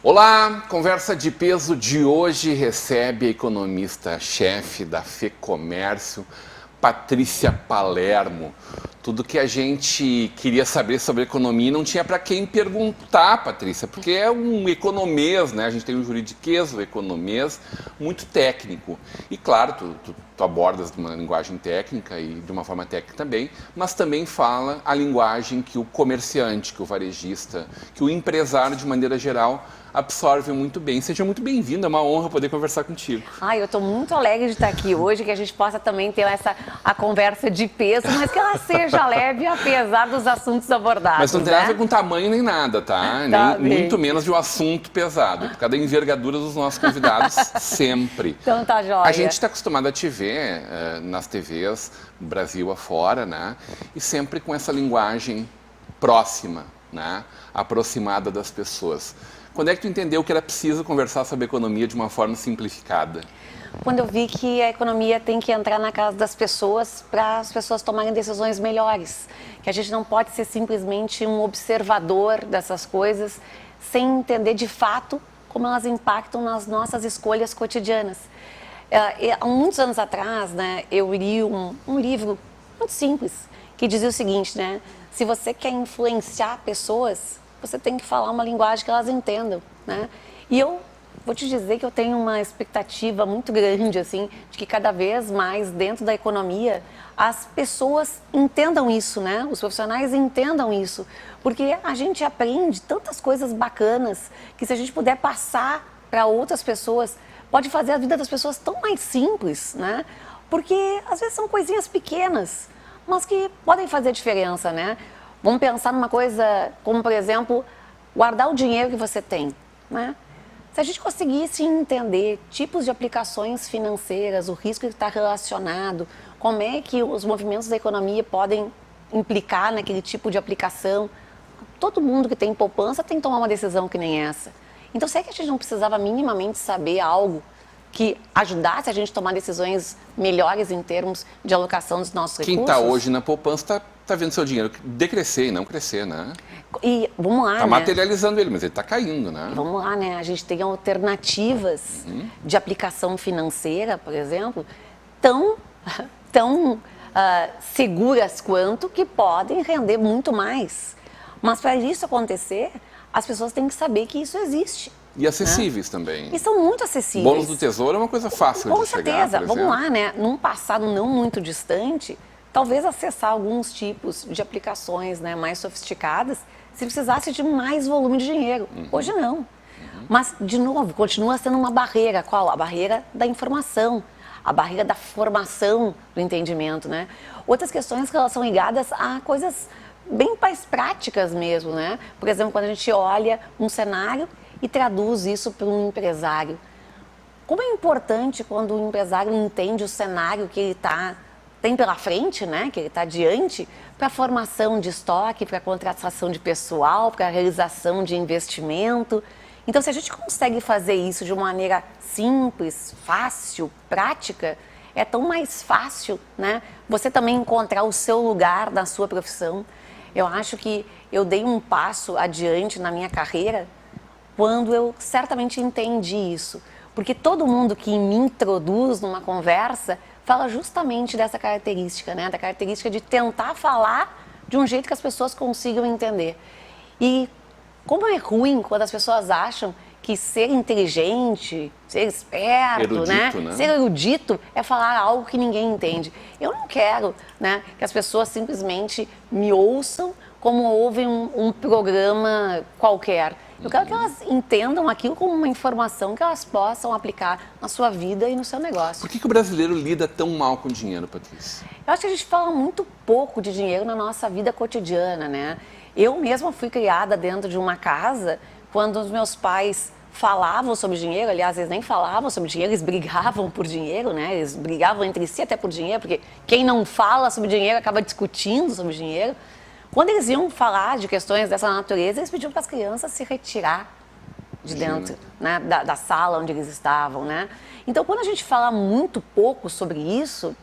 Olá, conversa de peso de hoje recebe a economista-chefe da FEComércio, Patrícia Palermo. Tudo que a gente queria saber sobre economia não tinha para quem perguntar, Patrícia, porque é um economês, né? A gente tem um juridiquês, o economês, muito técnico. E claro, tu abordas de uma linguagem técnica e de uma forma técnica também, mas também fala a linguagem que o comerciante, que o varejista, que o empresário de maneira geral absorve muito bem. Seja muito bem-vinda, é uma honra poder conversar contigo. Eu estou muito alegre de estar aqui hoje, que a gente possa também ter a conversa de peso, mas que ela seja leve, apesar dos assuntos abordados. Mas não tem nada a ver com tamanho nem nada, tá? Tá nem, bem. muito menos de um assunto pesado, por causa da envergadura dos nossos convidados, sempre. Então tá joia. A gente está acostumado a te ver nas TVs, Brasil afora, né? E sempre com essa linguagem próxima, né? Aproximada das pessoas. Quando é que tu entendeu que era preciso conversar sobre economia de uma forma simplificada? Quando eu vi que a economia tem que entrar na casa das pessoas para as pessoas tomarem decisões melhores. Que a gente não pode ser simplesmente um observador dessas coisas sem entender de fato como elas impactam nas nossas escolhas cotidianas. Há muitos anos atrás, né, eu li um livro muito simples que dizia o seguinte, né? Se você quer influenciar pessoas, você tem que falar uma linguagem que elas entendam, né? E eu vou te dizer que eu tenho uma expectativa muito grande, assim, de que cada vez mais dentro da economia as pessoas entendam isso, né? Os profissionais entendam isso, porque a gente aprende tantas coisas bacanas que se a gente puder passar para outras pessoas, pode fazer a vida das pessoas tão mais simples, né? Porque às vezes são coisinhas pequenas, mas que podem fazer diferença, né? Vamos pensar numa coisa como, por exemplo, guardar o dinheiro que você tem, né? Se a gente conseguisse entender tipos de aplicações financeiras, o risco que está relacionado, como é que os movimentos da economia podem implicar naquele tipo de aplicação, todo mundo que tem poupança tem que tomar uma decisão que nem essa. Então, será que a gente não precisava minimamente saber algo que ajudasse a gente a tomar decisões melhores em termos de alocação dos nossos recursos? Quem está hoje na poupança está vendo seu dinheiro decrescer e não crescer, né? E vamos lá, Está né? materializando ele, mas ele está caindo, né? Vamos lá, né? A gente tem alternativas de aplicação financeira, por exemplo, tão seguras quanto, que podem render muito mais. Mas para isso acontecer, as pessoas têm que saber que isso existe. E acessíveis também. E são muito acessíveis. Bônus do Tesouro é uma coisa fácil Com de chegar, certeza. por Vamos exemplo. lá, né? Num passado não muito distante, talvez acessar alguns tipos de aplicações, né, mais sofisticadas, se precisasse de mais volume de dinheiro. Hoje não. Mas, de novo, continua sendo uma barreira. Qual? A barreira da informação, a barreira da formação do entendimento, né? Outras questões que elas são ligadas a coisas bem mais práticas mesmo, né? Por exemplo, quando a gente olha um cenário e traduz isso para um empresário. Como é importante quando o empresário entende o cenário que ele tem pela frente, né, que ele está diante, para a formação de estoque, para a contratação de pessoal, para a realização de investimento. Então, se a gente consegue fazer isso de uma maneira simples, fácil, prática, é tão mais fácil, né, você também encontrar o seu lugar na sua profissão. Eu acho que eu dei um passo adiante na minha carreira quando eu certamente entendi isso. Porque todo mundo que me introduz numa conversa fala justamente dessa característica, né? Da característica de tentar falar de um jeito que as pessoas consigam entender. E como é ruim quando as pessoas acham que ser inteligente, ser esperto, Erudito, né? Ser erudito é falar algo que ninguém entende. Eu não quero, né, que as pessoas simplesmente me ouçam como ouvem um programa qualquer. Eu quero que elas entendam aquilo como uma informação que elas possam aplicar na sua vida e no seu negócio. Por que o brasileiro lida tão mal com dinheiro, Patrícia? Eu acho que a gente fala muito pouco de dinheiro na nossa vida cotidiana, né? Eu mesma fui criada dentro de uma casa quando os meus pais falavam sobre dinheiro, aliás, eles nem falavam sobre dinheiro, eles brigavam por dinheiro, né? Eles brigavam entre si até por dinheiro, porque quem não fala sobre dinheiro acaba discutindo sobre dinheiro. Quando eles iam falar de questões dessa natureza, eles pediam para as crianças se retirar de dentro, né, da sala onde eles estavam, né? Então, quando a gente fala muito pouco sobre isso,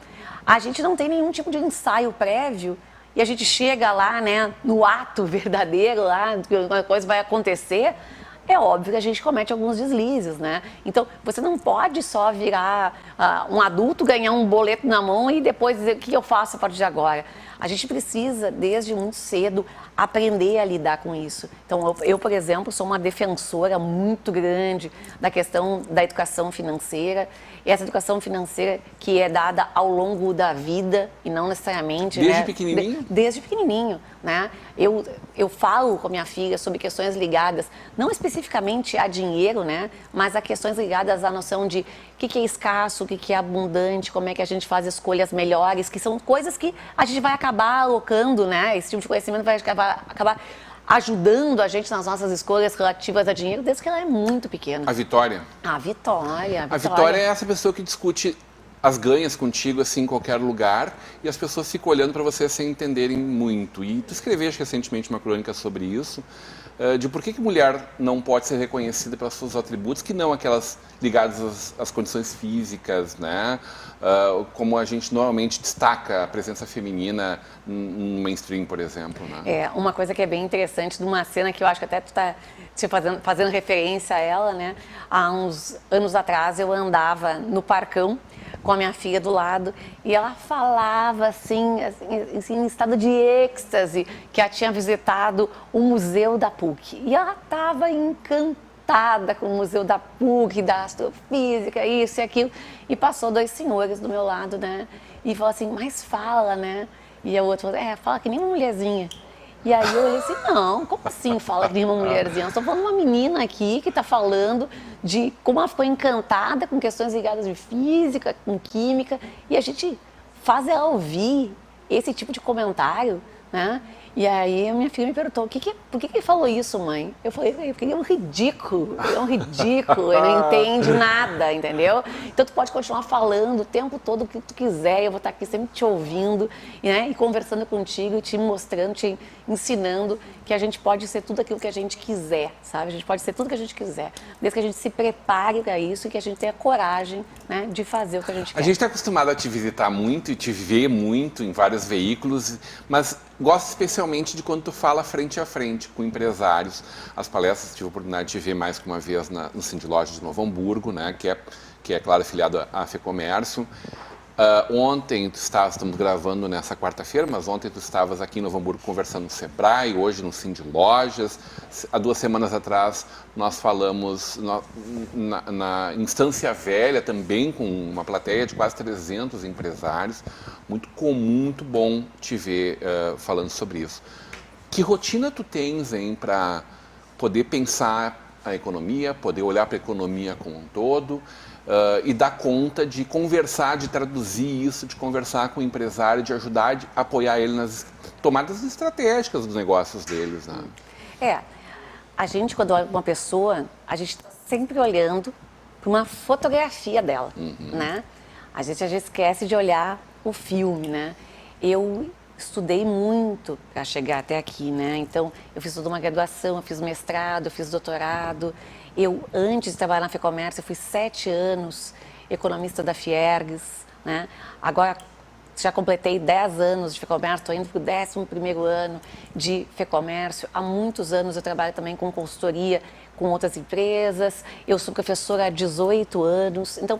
a gente não tem nenhum tipo de ensaio prévio e a gente chega lá, né, no ato verdadeiro, lá, que uma coisa vai acontecer, é óbvio que a gente comete alguns deslizes, né? Então, você não pode só virar um adulto, ganhar um boleto na mão e depois dizer o que eu faço a partir de agora. A gente precisa, desde muito cedo, aprender a lidar com isso. Então, eu, por exemplo, sou uma defensora muito grande da questão da educação financeira. E essa educação financeira que é dada ao longo da vida e não necessariamente... Desde né, pequenininho? Desde pequenininho, né? Eu falo com a minha filha sobre questões ligadas, não especificamente a dinheiro, né? Mas a questões ligadas à noção de o que é escasso, o que é abundante, como é que a gente faz escolhas melhores, que são coisas que a gente vai acabar alocando, né? Esse tipo de conhecimento vai acabar ajudando a gente nas nossas escolhas relativas a dinheiro desde que ela é muito pequena. A Vitória? A Vitória. A Vitória é essa pessoa que discute as ganhas contigo assim em qualquer lugar e as pessoas ficam olhando para você sem entenderem muito. E tu escreveste recentemente uma crônica sobre isso, de por que mulher não pode ser reconhecida pelos seus atributos, que não aquelas ligadas às condições físicas, né? Como a gente normalmente destaca a presença feminina no mainstream, por exemplo. Né? É, uma coisa que é bem interessante de uma cena que eu acho que até tu tá fazendo referência a ela, né? Há uns anos atrás eu andava no Parcão com a minha filha do lado e ela falava assim, em estado de êxtase, que ela tinha visitado o Museu da PUC. E ela estava encantada com o Museu da PUC, da astrofísica, isso e aquilo. E passou dois senhores do meu lado, né? E falou assim, mas fala, né? E a outra falou, fala que nem uma mulherzinha. E aí eu olhei assim, não, como assim fala que nem uma mulherzinha? Eu estou falando de uma menina aqui que está falando de como ela ficou encantada com questões ligadas de física, com química, e a gente faz ela ouvir esse tipo de comentário, né? E aí a minha filha me perguntou, por que ele falou isso, mãe? Eu falei, porque ele é um ridículo, ele não entende nada, entendeu? Então tu pode continuar falando o tempo todo o que tu quiser, eu vou estar aqui sempre te ouvindo, né? E conversando contigo, te mostrando, te ensinando que a gente pode ser tudo aquilo que a gente quiser, sabe? A gente pode ser tudo que a gente quiser, desde que a gente se prepare para isso e que a gente tenha coragem, né, de fazer o que a gente quer. A gente está acostumado a te visitar muito e te ver muito em vários veículos, mas gosto especialmente de quando tu fala frente a frente com empresários. As palestras, tive a oportunidade de te ver mais que uma vez no Cindy Loja de Novo Hamburgo, né, que é claro, afiliado à FEComércio. Ontem estamos gravando nessa quarta-feira, mas ontem tu estavas aqui em Novo Hamburgo conversando no Sebrae, hoje no Cindy Lojas. Há 2 semanas atrás nós falamos na Instância Velha também com uma plateia de quase 300 empresários. Muito comum, muito bom te ver falando sobre isso. Que rotina tu tens, hein, para poder pensar a economia, poder olhar para a economia como um todo? E dar conta de conversar, de traduzir isso, de conversar com o empresário, de ajudar, de apoiar ele nas tomadas estratégicas dos negócios deles, né? A gente, quando olha uma pessoa, a gente está sempre olhando para uma fotografia dela, né? A gente às vezes esquece de olhar o filme, né? Eu estudei muito para chegar até aqui, né? Então, eu fiz toda uma graduação, eu fiz mestrado, eu fiz doutorado. Eu, antes de trabalhar na FEComércio, eu fui 7 anos economista da Fiergs, né? Agora, já completei 10 anos de FEComércio, estou indo para o 11º ano de FEComércio. Há muitos anos eu trabalho também com consultoria com outras empresas. Eu sou professora há 18 anos. Então,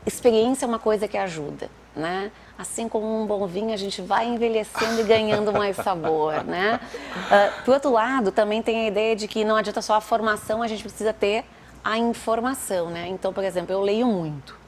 experiência é uma coisa que ajuda, né? Assim como um bom vinho, a gente vai envelhecendo e ganhando mais sabor, né? Por outro lado, também tem a ideia de que não adianta só a formação, a gente precisa ter a informação, né? Então, por exemplo, eu leio muito.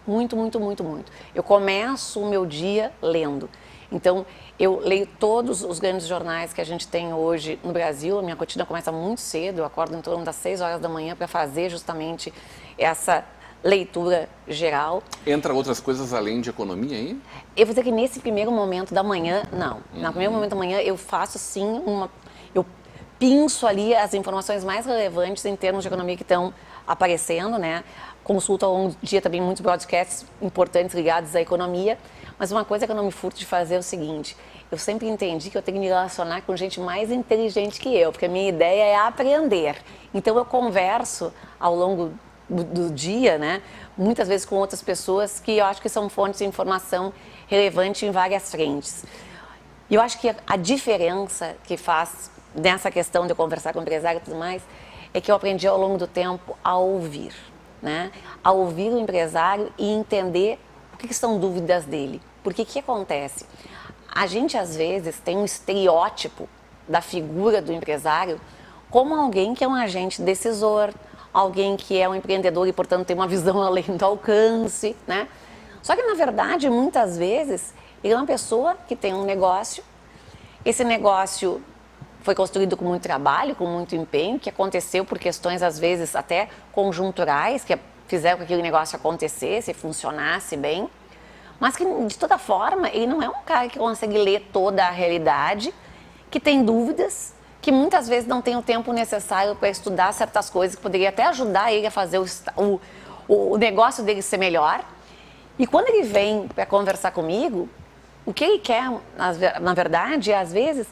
Eu começo o meu dia lendo. Então, eu leio todos os grandes jornais que a gente tem hoje no Brasil. A minha rotina começa muito cedo, eu acordo em torno das 6 horas da manhã para fazer justamente essa leitura geral. Entra outras coisas além de economia aí? Eu vou dizer que nesse primeiro momento da manhã, não. No primeiro momento da manhã eu faço sim eu pinço ali as informações mais relevantes em termos de economia que estão aparecendo, né? Consulto ao longo do dia também muitos broadcasts importantes ligados à economia, mas uma coisa que eu não me furto de fazer é o seguinte: eu sempre entendi que eu tenho que me relacionar com gente mais inteligente que eu, porque a minha ideia é aprender. Então eu converso ao longo do dia, né, muitas vezes com outras pessoas que eu acho que são fontes de informação relevante em várias frentes. E eu acho que a diferença que faz nessa questão de eu conversar com o empresário e tudo mais é que eu aprendi ao longo do tempo a ouvir, né? A ouvir o empresário e entender o que são dúvidas dele. Porque o que acontece? A gente, às vezes, tem um estereótipo da figura do empresário como alguém que é um agente decisor, alguém que é um empreendedor e, portanto, tem uma visão além do alcance, né? Só que, na verdade, muitas vezes, ele é uma pessoa que tem um negócio, esse negócio foi construído com muito trabalho, com muito empenho, que aconteceu por questões, às vezes, até conjunturais, que fizeram que aquele negócio acontecesse, funcionasse bem, mas que, de toda forma, ele não é um cara que consegue ler toda a realidade, que tem dúvidas, que muitas vezes não tem o tempo necessário para estudar certas coisas, que poderia até ajudar ele a fazer o negócio dele ser melhor. E quando ele vem para conversar comigo, o que ele quer, na verdade, é, às vezes,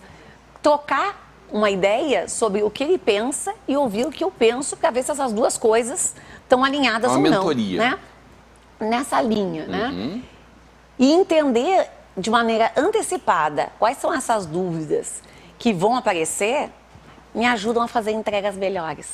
trocar uma ideia sobre o que ele pensa e ouvir o que eu penso, para ver se essas duas coisas estão alinhadas ou não. Uma mentoria. Né? Nessa linha, né? E entender de maneira antecipada quais são essas dúvidas que vão aparecer, me ajudam a fazer entregas melhores.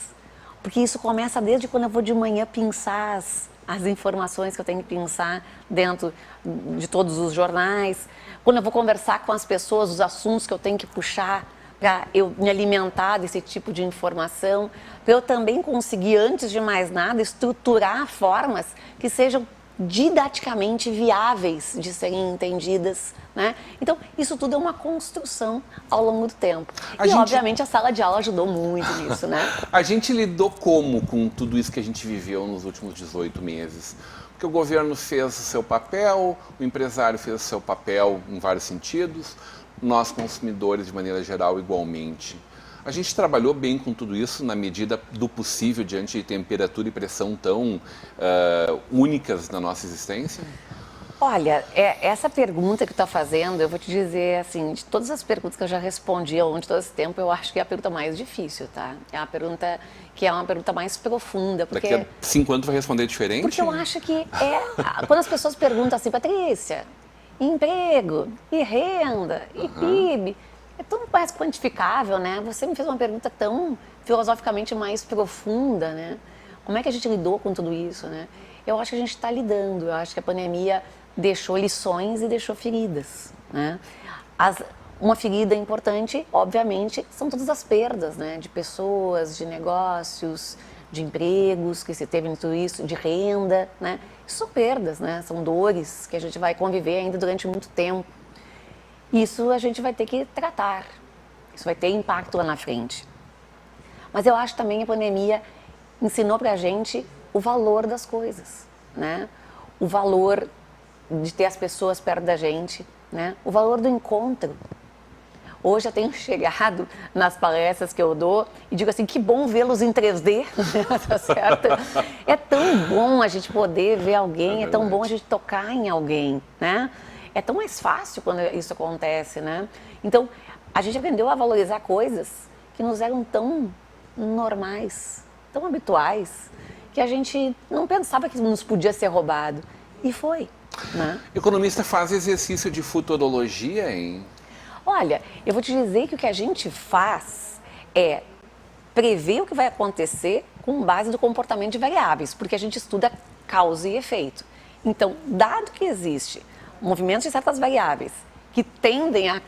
Porque isso começa desde quando eu vou de manhã pensar as informações que eu tenho que pensar dentro de todos os jornais, quando eu vou conversar com as pessoas, os assuntos que eu tenho que puxar para eu me alimentar desse tipo de informação, para eu também conseguir, antes de mais nada, estruturar formas que sejam didaticamente viáveis de serem entendidas, né? Então, isso tudo é uma construção ao longo do tempo. Obviamente, a sala de aula ajudou muito nisso, né? A gente lidou como com tudo isso que a gente viveu nos últimos 18 meses? Porque o governo fez o seu papel, o empresário fez o seu papel em vários sentidos, nós, consumidores, de maneira geral, igualmente. A gente trabalhou bem com tudo isso na medida do possível diante de temperatura e pressão tão únicas na nossa existência? Olha, essa pergunta que tu está fazendo, eu vou te dizer assim, de todas as perguntas que eu já respondi ao longo de todo esse tempo, eu acho que é a pergunta mais difícil, tá? É uma pergunta que é uma pergunta mais profunda. Porque, daqui a 5 anos tu vai responder diferente? Porque eu acho que quando as pessoas perguntam assim, Patrícia, emprego, e renda, e PIB, é tão mais quantificável, né? Você me fez uma pergunta tão filosoficamente mais profunda, né? Como é que a gente lidou com tudo isso, né? Eu acho que a gente está lidando, eu acho que a pandemia deixou lições e deixou feridas, né? Uma ferida importante, obviamente, são todas as perdas, né? De pessoas, de negócios, de empregos que se teve em tudo isso, de renda, né? Isso são perdas, né? São dores que a gente vai conviver ainda durante muito tempo. Isso a gente vai ter que tratar, isso vai ter impacto lá na frente. Mas eu acho também que a pandemia ensinou pra gente o valor das coisas, né? O valor de ter as pessoas perto da gente, né? O valor do encontro. Hoje eu tenho chegado nas palestras que eu dou e digo assim, que bom vê-los em 3D, tá certo? É tão bom a gente poder ver alguém, é tão bom a gente tocar em alguém, né? É tão mais fácil quando isso acontece, né? Então, a gente aprendeu a valorizar coisas que nos eram tão normais, tão habituais, que a gente não pensava que nos podia ser roubado. E foi, né? Economista faz exercício de futurologia, hein? Olha, eu vou te dizer que o que a gente faz é prever o que vai acontecer com base no comportamento de variáveis, porque a gente estuda causa e efeito. Então, dado que existe movimentos de certas variáveis que tendem a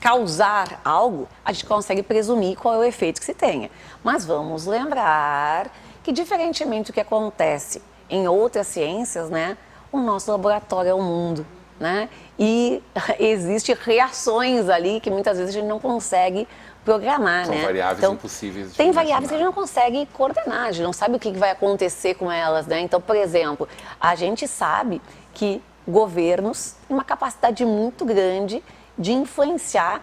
causar algo, a gente consegue presumir qual é o efeito que se tenha. Mas vamos lembrar que, diferentemente do que acontece em outras ciências, né, o nosso laboratório é o mundo, né? E existem reações ali que muitas vezes a gente não consegue programar, São né? variáveis então, impossíveis de tem imaginar. variáveis que a gente não consegue coordenar, a gente não sabe o que vai acontecer com elas, né? Então, por exemplo, a gente sabe que governos têm uma capacidade muito grande de influenciar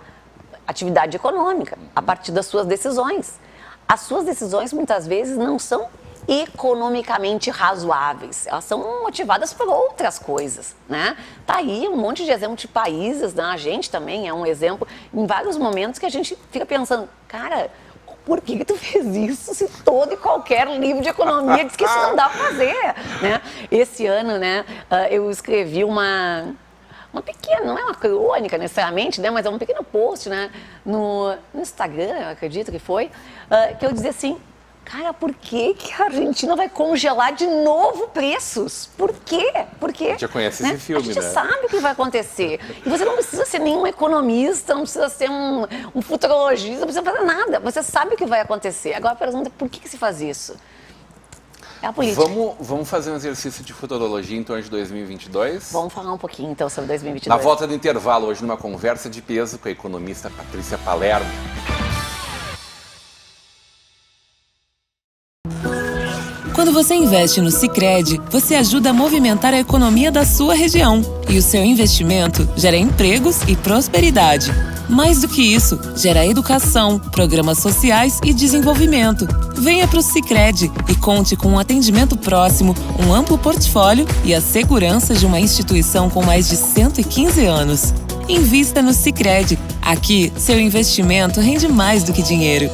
atividade econômica, a partir das suas decisões. As suas decisões, muitas vezes, não são economicamente razoáveis, elas são motivadas por outras coisas, né? Tá aí um monte de exemplo de países, né? A gente também é um exemplo em vários momentos que a gente fica pensando, cara, por que tu fez isso se todo e qualquer livro de economia diz que isso não dá pra fazer, né? Esse ano, né, eu escrevi uma pequena, não é uma crônica necessariamente, né, mas é um pequeno post, né, no Instagram, eu acredito que foi, que eu dizia assim, cara, por que a Argentina vai congelar de novo preços? Por quê? Porque, a gente já conhece esse filme, né? A gente sabe o que vai acontecer. E você não precisa ser nenhum economista, não precisa ser um futurologista, não precisa fazer nada. Você sabe o que vai acontecer. Agora a pergunta é por que se faz isso? É a política. Vamos fazer um exercício de futurologia em torno de 2022? Vamos falar um pouquinho então sobre 2022. Na volta do intervalo, hoje numa conversa de peso com a economista Patrícia Palermo. Quando você investe no Sicredi, você ajuda a movimentar a economia da sua região. E o seu investimento gera empregos e prosperidade. Mais do que isso, gera educação, programas sociais e desenvolvimento. Venha para o Sicredi e conte com um atendimento próximo, um amplo portfólio e a segurança de uma instituição com mais de 115 anos. Invista no Sicredi. Aqui, seu investimento rende mais do que dinheiro.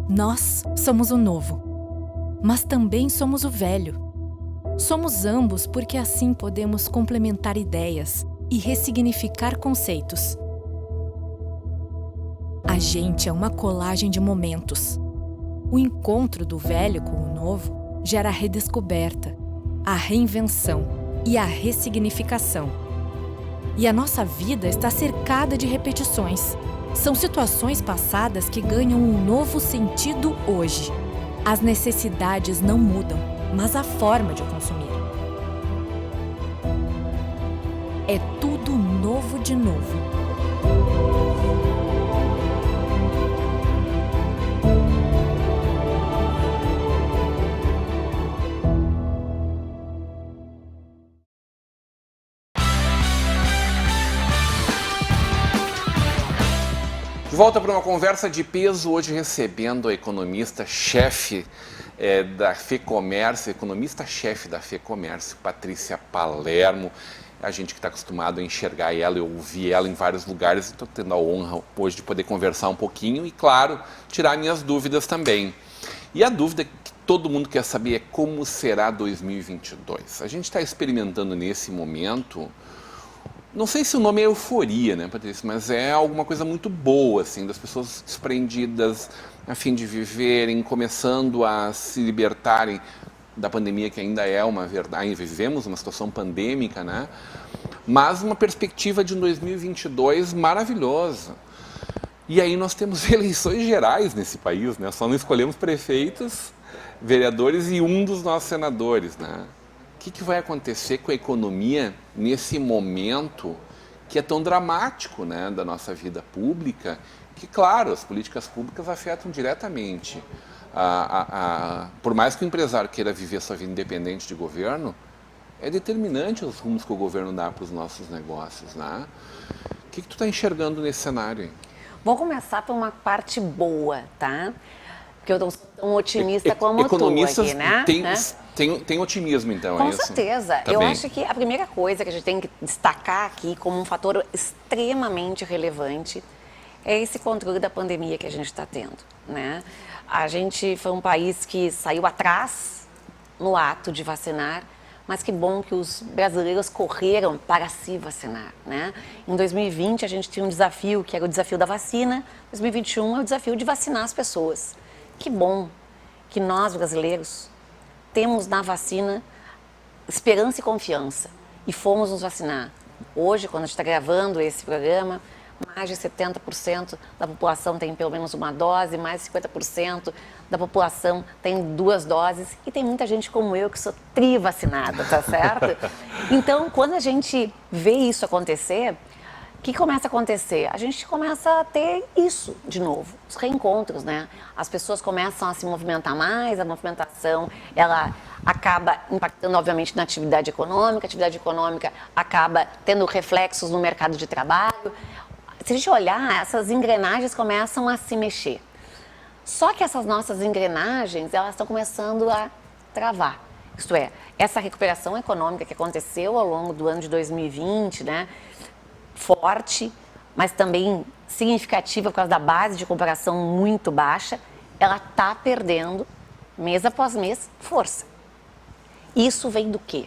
Nós somos o novo, mas também somos o velho. Somos ambos porque assim podemos complementar ideias e ressignificar conceitos. A gente é uma colagem de momentos. O encontro do velho com o novo gera a redescoberta, a reinvenção e a ressignificação. E a nossa vida está cercada de repetições. São situações passadas que ganham um novo sentido hoje. As necessidades não mudam, mas a forma de consumir. É tudo novo de novo. De volta para uma conversa de peso, hoje recebendo a economista-chefe da FEComércio, economista-chefe da FEComércio, Patrícia Palermo. A gente que está acostumado a enxergar ela, eu ouvi ela em vários lugares, estou tendo a honra hoje de poder conversar um pouquinho e, claro, tirar minhas dúvidas também. E a dúvida que todo mundo quer saber é como será 2022. A gente está experimentando nesse momento... Não sei se o nome é euforia, né, Patrícia, mas é alguma coisa muito boa, assim, das pessoas desprendidas a fim de viverem, começando a se libertarem da pandemia, que ainda é uma verdade, vivemos uma situação pandêmica, né, mas uma perspectiva de 2022 maravilhosa. E aí nós temos eleições gerais nesse país, né, só não escolhemos prefeitos, vereadores e um dos nossos senadores, né. O que vai acontecer com a economia nesse momento que é tão dramático, né, da nossa vida pública, que, claro, as políticas públicas afetam diretamente. Por mais que o empresário queira viver sua vida independente de governo, é determinante os rumos que o governo dá para os nossos negócios, né? O que tu está enxergando nesse cenário aí? Vou começar por uma parte boa, tá? Porque eu sou tão otimista como economistas tu aqui, né? Tem otimismo, então, Com é isso? Com certeza. Tá eu bem. acho que a primeira coisa que a gente tem que destacar aqui como um fator extremamente relevante é esse controle da pandemia que a gente está tendo, né? A gente foi um país que saiu atrás no ato de vacinar, mas que bom que os brasileiros correram para se vacinar, né? Em 2020 a gente tinha um desafio que era o desafio da vacina, 2021 é o desafio de vacinar as pessoas. Que bom que nós brasileiros temos na vacina esperança e confiança e fomos nos vacinar. Hoje, quando a gente está gravando esse programa, mais de 70% da população tem pelo menos uma dose, mais de 50% da população tem 2 doses e tem muita gente como eu que sou tri-vacinada, tá certo? Então, quando a gente vê isso acontecer, o que começa a acontecer? A gente começa a ter isso de novo, os reencontros, né? As pessoas começam a se movimentar mais, a movimentação, ela acaba impactando, obviamente, na atividade econômica, a atividade econômica acaba tendo reflexos no mercado de trabalho. Se a gente olhar, essas engrenagens começam a se mexer. Só que essas nossas engrenagens, elas estão começando a travar. Isto é, essa recuperação econômica que aconteceu ao longo do ano de 2020, né? Forte, mas também significativa por causa da base de comparação muito baixa, ela está perdendo, mês após mês, força. Isso vem do quê?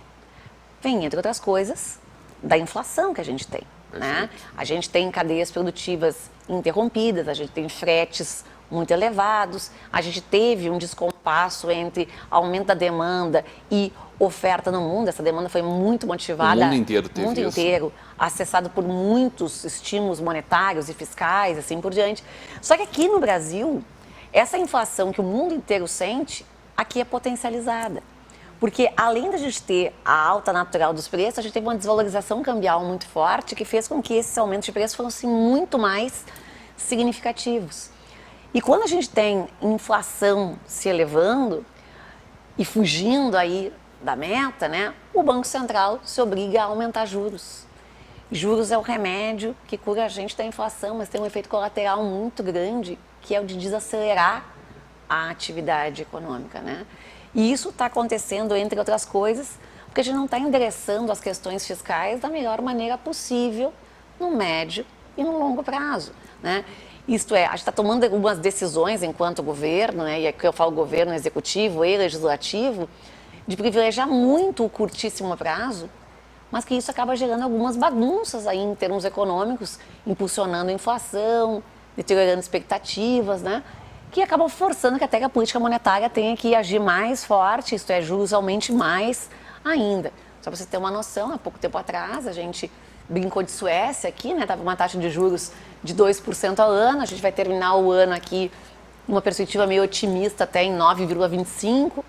Vem, entre outras coisas, da inflação que a gente tem. Né? A gente tem cadeias produtivas interrompidas, a gente tem fretes muito elevados, a gente teve um descompasso entre aumento da demanda e oferta no mundo. Essa demanda foi muito motivada, o mundo inteiro teve mundo inteiro, acessado por muitos estímulos monetários e fiscais, assim por diante. Só que aqui no Brasil, essa inflação que o mundo inteiro sente, aqui é potencializada. Porque além da gente ter a alta natural dos preços, a gente teve uma desvalorização cambial muito forte que fez com que esses aumentos de preços fossem muito mais significativos. E quando a gente tem inflação se elevando e fugindo aí da meta, né, o Banco Central se obriga a aumentar juros. Juros é o remédio que cura a gente da inflação, mas tem um efeito colateral muito grande, que é o de desacelerar a atividade econômica, né? E isso está acontecendo, entre outras coisas, porque a gente não está endereçando as questões fiscais da melhor maneira possível no médio e no longo prazo, né? Isto é, a gente está tomando algumas decisões enquanto governo, né? E aqui eu falo governo executivo e legislativo, de privilegiar muito o curtíssimo prazo, mas que isso acaba gerando algumas bagunças aí em termos econômicos, impulsionando a inflação, deteriorando expectativas, né? Que acabam forçando que até a política monetária tenha que agir mais forte, isto é, juros aumente mais ainda. Só para você ter uma noção, há pouco tempo atrás a gente brincou de Suécia aqui, né? Estava uma taxa de juros de 2% ao ano, a gente vai terminar o ano aqui numa perspectiva meio otimista até em 9,25%.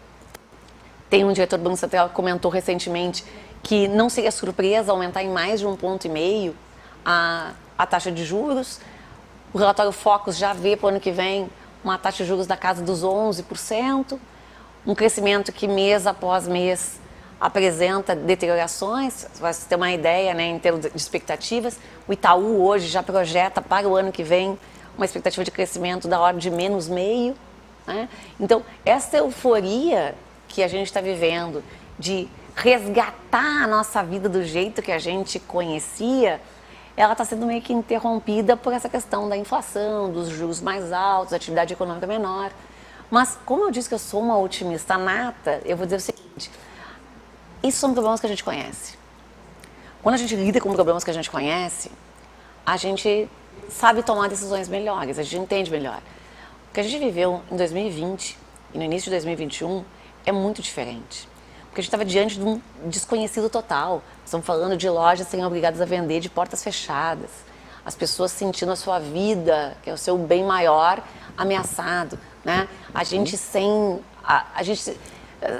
Tem um diretor do Banco Central que comentou recentemente que não seria surpresa aumentar em mais de 1,5 ponto a taxa de juros. O relatório Focus já vê para o ano que vem uma taxa de juros da casa dos 11%, um crescimento que mês após mês apresenta deteriorações. Para você ter uma ideia, né, em termos de expectativas, o Itaú hoje já projeta para o ano que vem uma expectativa de crescimento da ordem de -0,5%. Né? Então, essa euforia que a gente está vivendo de resgatar a nossa vida do jeito que a gente conhecia, ela está sendo meio que interrompida por essa questão da inflação, dos juros mais altos, da atividade econômica menor. Mas, como eu disse que eu sou uma otimista nata, eu vou dizer o seguinte: isso são problemas que a gente conhece. Quando a gente lida com problemas que a gente conhece, a gente sabe tomar decisões melhores, a gente entende melhor. O que a gente viveu em 2020 e no início de 2021 é muito diferente. Porque a gente estava diante de um desconhecido total. Estamos falando de lojas serem obrigadas a vender de portas fechadas. As pessoas sentindo a sua vida, que é o seu bem maior, ameaçado. Né? A gente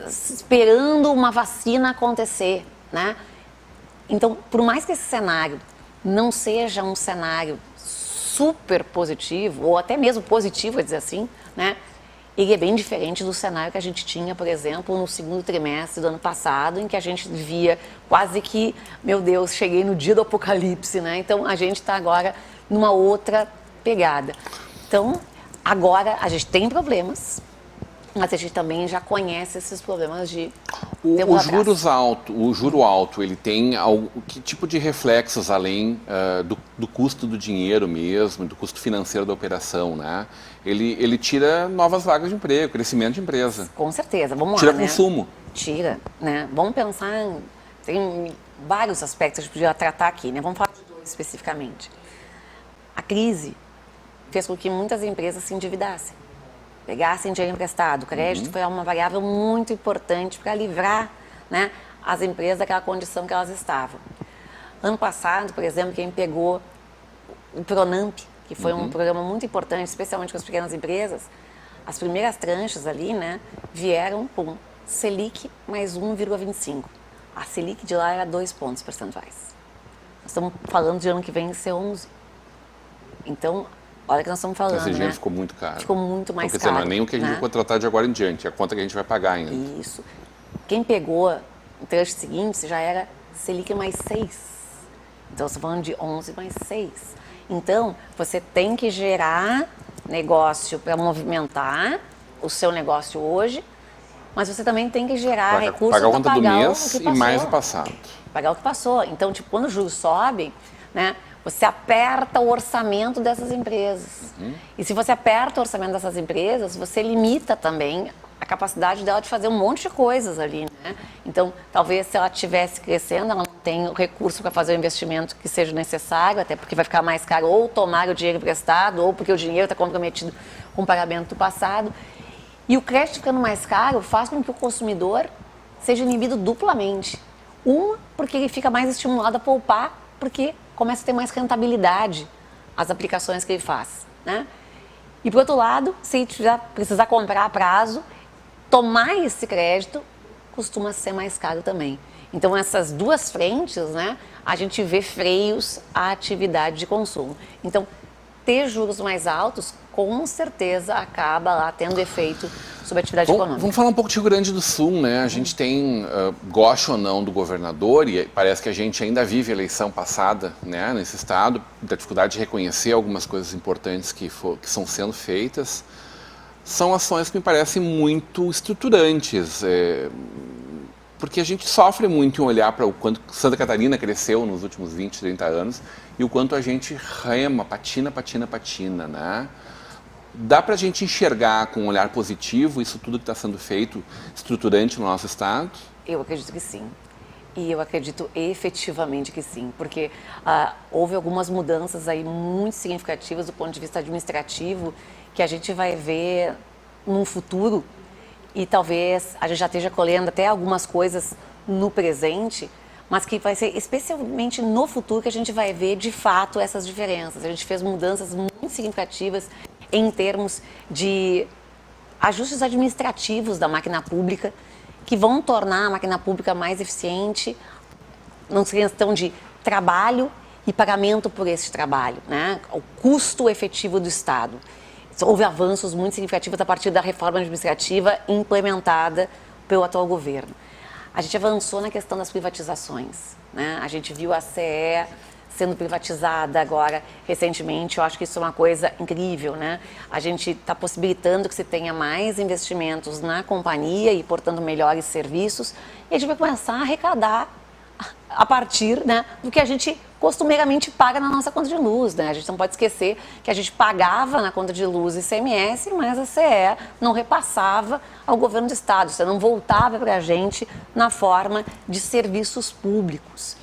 esperando uma vacina acontecer. Né? Então, por mais que esse cenário não seja um cenário super positivo, ou até mesmo positivo, vou dizer assim, né? Ele é bem diferente do cenário que a gente tinha, por exemplo, no segundo trimestre do ano passado, em que a gente via quase que, meu Deus, cheguei no dia do apocalipse, né? Então, a gente está agora numa outra pegada. Então, agora a gente tem problemas, mas a gente também já conhece esses problemas de tempo atrás. O juro alto, ele tem que tipo de reflexos além do custo do dinheiro mesmo, do custo financeiro da operação, né? Ele tira novas vagas de emprego, crescimento de empresa. Com certeza, vamos tira lá, consumo. Né? Tira, né? Vamos pensar, tem vários aspectos que a gente podia tratar aqui, né? Vamos falar de 2 especificamente. A crise fez com que muitas empresas se endividassem, pegassem dinheiro emprestado. O crédito foi uma variável muito importante para livrar, né, as empresas daquela condição que elas estavam. Ano passado, por exemplo, quem pegou o Pronamp, que foi um programa muito importante, especialmente com as pequenas empresas, as primeiras tranches ali, né, vieram com Selic mais 1,25. A Selic de lá era 2 pontos percentuais. Nós estamos falando de ano que vem ser 11. Então, olha que nós estamos falando, Esse dinheiro né? ficou muito caro. Ficou muito mais então, quer dizer, caro. não é nem o que a gente vai contratar de agora em diante, é a conta que a gente vai pagar ainda. Isso. Quem pegou o tranche seguinte já era Selic mais 6. Então, você está falando de 11 mais 6. Então, você tem que gerar negócio para movimentar o seu negócio hoje, mas você também tem que gerar recursos para pagar a conta do pagar mês o que e mais o passado. Pagar o que passou. Então, tipo, quando os juros sobem, né, você aperta o orçamento dessas empresas. E se você aperta o orçamento dessas empresas, você limita também a capacidade dela de fazer um monte de coisas ali, né? Então, talvez se ela estivesse crescendo, ela não tem o recurso para fazer o investimento que seja necessário, até porque vai ficar mais caro ou tomar o dinheiro emprestado, ou porque o dinheiro está comprometido com o pagamento do passado. E o crédito ficando mais caro faz com que o consumidor seja inibido duplamente. Porque ele fica mais estimulado a poupar, porque começa a ter mais rentabilidade as aplicações que ele faz, né? E, por outro lado, se ele precisar comprar a prazo, tomar esse crédito costuma ser mais caro também. Então, essas duas frentes, né, a gente vê freios à atividade de consumo. Então, ter juros mais altos, com certeza, acaba lá tendo efeito sobre a atividade econômica. Vamos falar um pouco de Rio Grande do Sul, né? A gente tem, goste ou não do governador, e parece que a gente ainda vive a eleição passada, né, nesse estado, da dificuldade de reconhecer algumas coisas importantes que são sendo feitas. São ações que me parecem muito estruturantes, porque a gente sofre muito em olhar para o quanto Santa Catarina cresceu nos últimos 20, 30 anos e o quanto a gente rema, patina, né? Dá para a gente enxergar com um olhar positivo isso tudo que está sendo feito estruturante no nosso estado? Eu acredito que sim. E eu acredito efetivamente que sim, porque houve algumas mudanças aí muito significativas do ponto de vista administrativo que a gente vai ver num futuro e talvez a gente já esteja colhendo até algumas coisas no presente, mas que vai ser especialmente no futuro que a gente vai ver de fato essas diferenças. A gente fez mudanças muito significativas em termos de ajustes administrativos da máquina pública que vão tornar a máquina pública mais eficiente, não se questão de trabalho e pagamento por esse trabalho, né? O custo efetivo do Estado. Houve avanços muito significativos a partir da reforma administrativa implementada pelo atual governo. A gente avançou na questão das privatizações, né? A gente viu a CE sendo privatizada agora recentemente. Eu acho que isso é uma coisa incrível, né? A gente está possibilitando que se tenha mais investimentos na companhia e, portanto, melhores serviços. E a gente vai começar a arrecadar a partir, né, do que a gente costumeiramente paga na nossa conta de luz, né? A gente não pode esquecer que a gente pagava na conta de luz ICMS, mas a CE não repassava ao governo do estado, isso não voltava para a gente na forma de serviços públicos.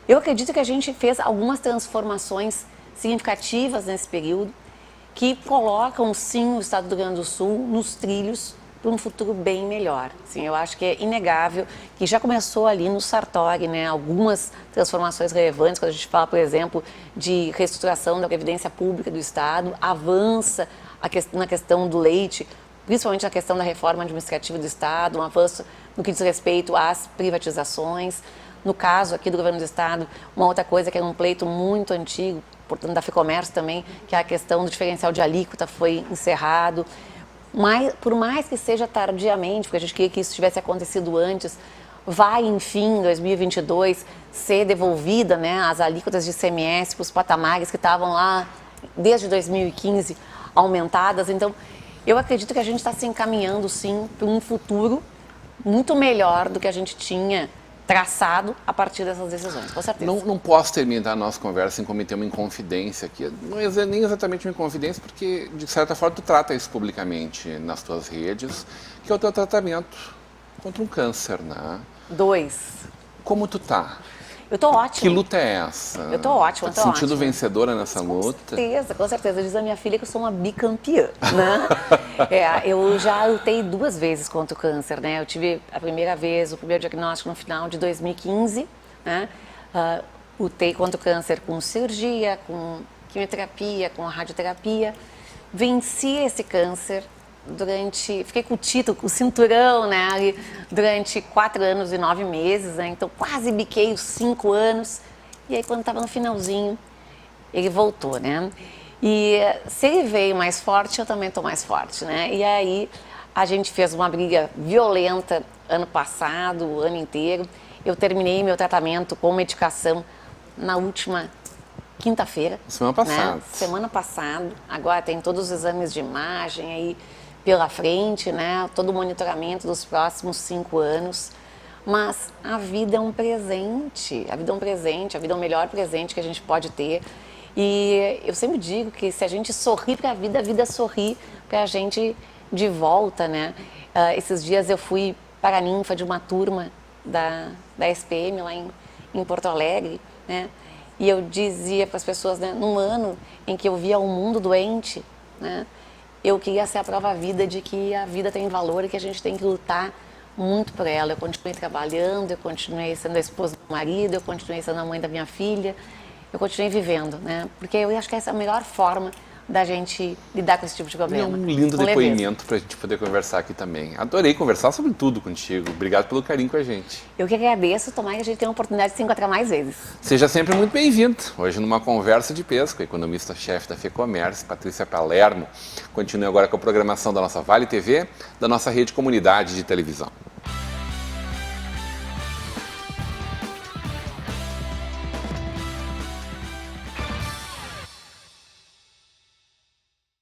Eu acredito que a gente fez algumas transformações significativas nesse período que colocam, sim, o estado do Rio Grande do Sul nos trilhos para um futuro bem melhor. Sim, eu acho que é inegável que já começou ali no Sartori, né, algumas transformações relevantes, quando a gente fala, por exemplo, de reestruturação da previdência pública do Estado, avança na questão do leite, principalmente na questão da reforma administrativa do Estado, um avanço no que diz respeito às privatizações. No caso aqui do governo do Estado, uma outra coisa que era um pleito muito antigo, portanto da FEComércio também, que é a questão do diferencial de alíquota, foi encerrado. Mas, por mais que seja tardiamente, porque a gente queria que isso tivesse acontecido antes, vai, enfim, em 2022, ser devolvida, né, as alíquotas de ICMS para os patamares que estavam lá desde 2015 aumentadas. Então, eu acredito que a gente está se encaminhando, sim, para um futuro muito melhor do que a gente tinha traçado a partir dessas decisões, com certeza. Não posso terminar a nossa conversa sem cometer uma inconfidência aqui. Não é nem exatamente uma inconfidência, porque, de certa forma, tu trata isso publicamente nas tuas redes, que é o teu tratamento contra um câncer, né? 2. Como tu tá? Eu tô ótima. Que luta é essa? Eu tô ótima, Tá te sentindo vencedora nessa luta? Com certeza. Diz a minha filha que eu sou uma bicampeã, né? Eu já lutei 2 vezes contra o câncer, né? Eu tive a primeira vez, o primeiro diagnóstico no final de 2015, né? Lutei contra o câncer com cirurgia, com quimioterapia, com a radioterapia. Venci esse câncer fiquei com o título, com o cinturão, né, ali, durante 4 anos e 9 meses, né, então quase biquei os 5 anos. E aí quando estava no finalzinho, ele voltou, né? E se ele veio mais forte, eu também estou mais forte, né? E aí a gente fez uma briga violenta ano passado, o ano inteiro. Eu terminei meu tratamento com medicação na última quinta-feira. Semana passada. Né? Semana passada. Agora tem todos os exames de imagem aí pela frente, né? Todo o monitoramento dos próximos 5 anos. Mas a vida é um presente, a vida é o melhor presente que a gente pode ter. E eu sempre digo que se a gente sorrir para a vida sorri para a gente de volta, né? Esses dias eu fui paraninfa de uma turma da SPM lá em Porto Alegre, né? E eu dizia para as pessoas, né, num ano em que eu via o mundo doente, né, eu queria ser a prova vida de que a vida tem valor e que a gente tem que lutar muito por ela. Eu continuei trabalhando, eu continuei sendo a esposa do marido, eu continuei sendo a mãe da minha filha, eu continuei vivendo, né? Porque eu acho que essa é a melhor forma da gente lidar com esse tipo de problema. É um lindo com depoimento para a gente poder conversar aqui também. Adorei conversar sobre tudo contigo. Obrigado pelo carinho com a gente. Eu que agradeço, tomara que a gente tenha a oportunidade de se encontrar mais vezes. Seja sempre muito bem-vindo. Hoje numa conversa de peso com a economista-chefe da FEComércio, Patrícia Palermo. Continue agora com a programação da nossa Vale TV, da nossa rede comunidade de televisão.